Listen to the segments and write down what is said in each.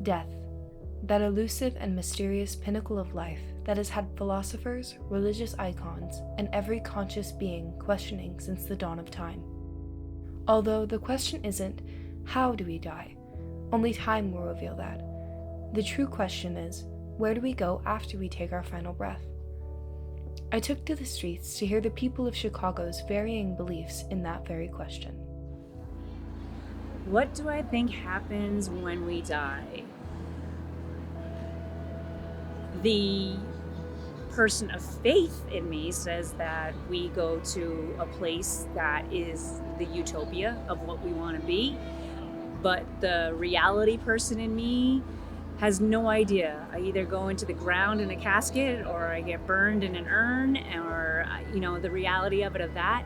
Death, that elusive and mysterious pinnacle of life that has had philosophers, religious icons, and every conscious being questioning since the dawn of time. Although the question isn't, how do we die? Only time will reveal that. The true question is, where do we go after we take our final breath? I took to the streets to hear the people of Chicago's varying beliefs in that very question. What do I think happens when we die? The person of faith in me says that we go to a place that is the utopia of what we want to be. But the reality person in me has no idea. I either go into the ground in a casket, or I get burned in an urn, or the reality of that.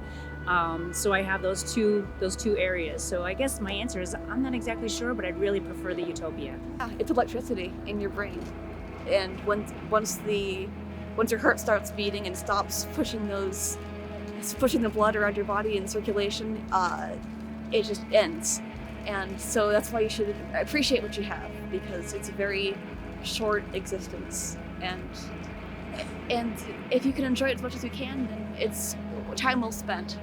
So I have those two areas. So I guess my answer is I'm not exactly sure, but I'd really prefer the utopia. It's electricity in your brain, and once your heart starts beating and stops pushing the blood around your body in circulation, it just ends. And so that's why you should appreciate what you have, because it's a very short existence. And if you can enjoy it as much as you can, then it's time well spent.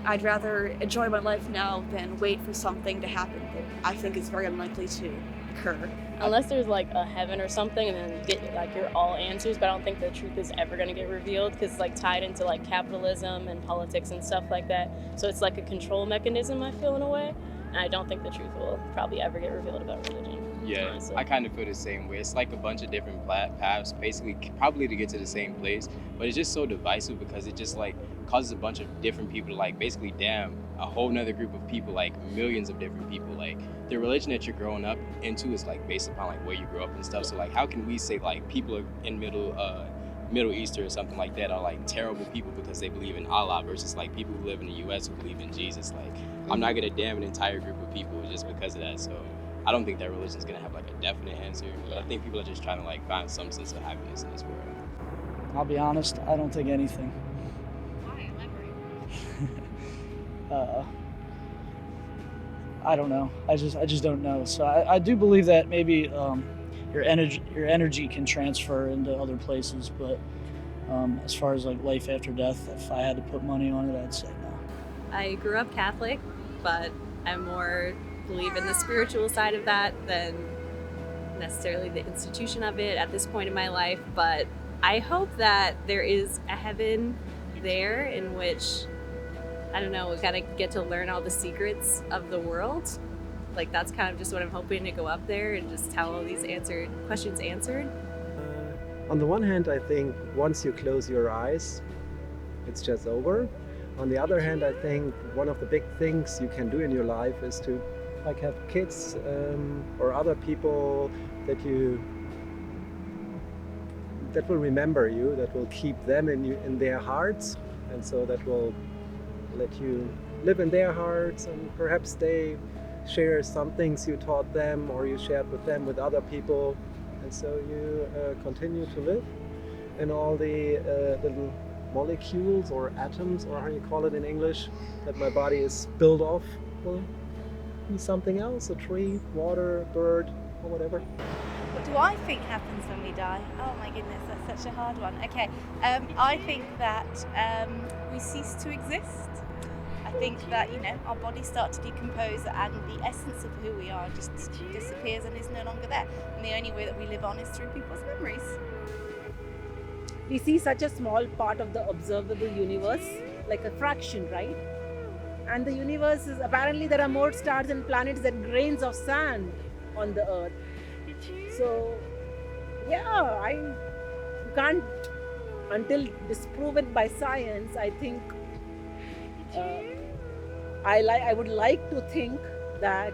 I'd rather enjoy my life now than wait for something to happen that I think is very unlikely to occur. Unless there's like a heaven or something, and then get like your all answers, but I don't think the truth is ever going to get revealed, because it's like tied into like capitalism and politics and stuff like that. So it's like a control mechanism, I feel, in a way. And I don't think the truth will probably ever get revealed about religion. Yeah, honestly. I kind of feel the same way. It's like a bunch of different paths, basically, probably to get to the same place. But it's just so divisive because it just like causes a bunch of different people to like basically damn a whole nother group of people, like millions of different people. Like the religion that you're growing up into is like based upon like where you grew up and stuff. So like, how can we say like people in Middle East or something like that are like terrible people because they believe in Allah versus like people who live in the US who believe in Jesus? Like, I'm not gonna damn an entire group of people just because of that. So I don't think that religion's gonna have like a definite answer, but I think people are just trying to like find some sense of happiness in this world. I'll be honest, I don't think anything. Why? Elaborate. I don't know. I just don't know. So I do believe that maybe your energy can transfer into other places, but as far as like life after death, if I had to put money on it, I'd say no. I grew up Catholic, but I more believe in the spiritual side of that than necessarily the institution of it at this point in my life. But I hope that there is a heaven there in which, I don't know, we gotta get to learn all the secrets of the world. Like, that's kind of just what I'm hoping, to go up there and just have all these questions answered. On the one hand, I think once you close your eyes, it's just over. On the other hand, I think one of the big things you can do in your life is to like have kids or other people that will remember you, that will keep them in their hearts, and so that will let you live in their hearts, and perhaps they share some things you taught them or you shared with them with other people, and so you continue to live in all the little molecules or atoms, or how you call it in English, that my body is built of. Will be something else, a tree, water, bird, or whatever. What do I think happens when we die? Oh my goodness, that's such a hard one. Okay, I think that we cease to exist. I think that, our bodies start to decompose and the essence of who we are just disappears and is no longer there. And the only way that we live on is through people's memories. We see such a small part of the observable universe, like a fraction, right? And the universe is, apparently there are more stars and planets than grains of sand on the earth. So, yeah, you can't, until disproven by science, I think, I would like to think that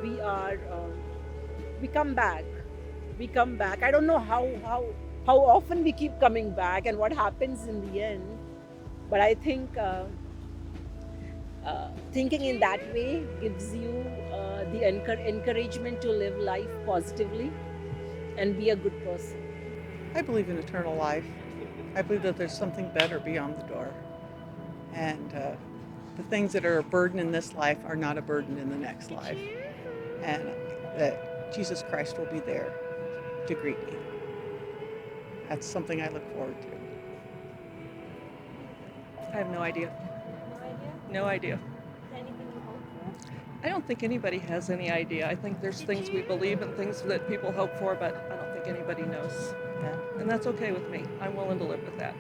we come back. I don't know how often we keep coming back and what happens in the end, but I think thinking in that way gives you the encouragement to live life positively and be a good person. I believe in eternal life. I believe that there's something better beyond the door. And the things that are a burden in this life are not a burden in the next life. And that Jesus Christ will be there to greet me. That's something I look forward to. I have no idea. No idea? No idea. Is there anything you hope for? I don't think anybody has any idea. I think there's things we believe and things that people hope for, but I don't think anybody knows. Yeah. And that's okay with me. I'm willing to live with that.